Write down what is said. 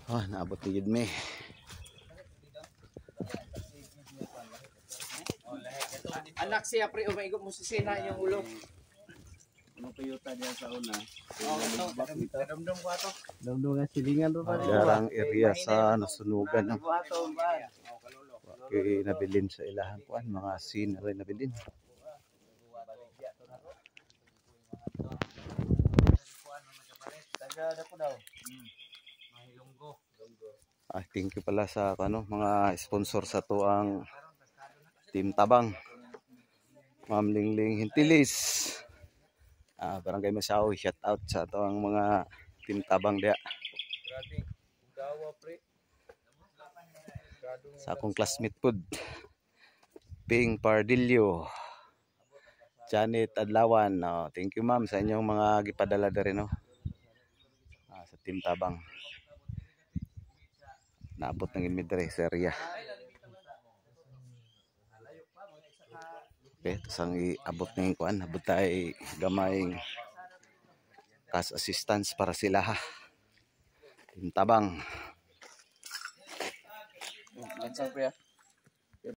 Oh, naabot ni Gid me. Anak siya pre, umaigot mo si Sina yung ulo. Ano kayuta diyan sa una? Damdam ko ato. Damdam nga silingan ro pa. Garang area sa nasunugan ng nabilin sa ilahan kuan mga scenery nabilin. Thank you pala sa mga sponsor sa tuang Team Tabang. Ma'am Lingling Hintilis. Barangay Masawi, shout out sa tuang mga Team Tabang dia. Sa akong classmate pod. Ping Pardillo. Janet Adlawan. Thank you ma'am sa inyong mga gipadala diri no. Sa Team Tabang. Naabot ng imidre sa area. Okay, tosang iabot ng kuan, abot tay gamayng cash assistance para sila ha. Team Tabang. Lansa pre.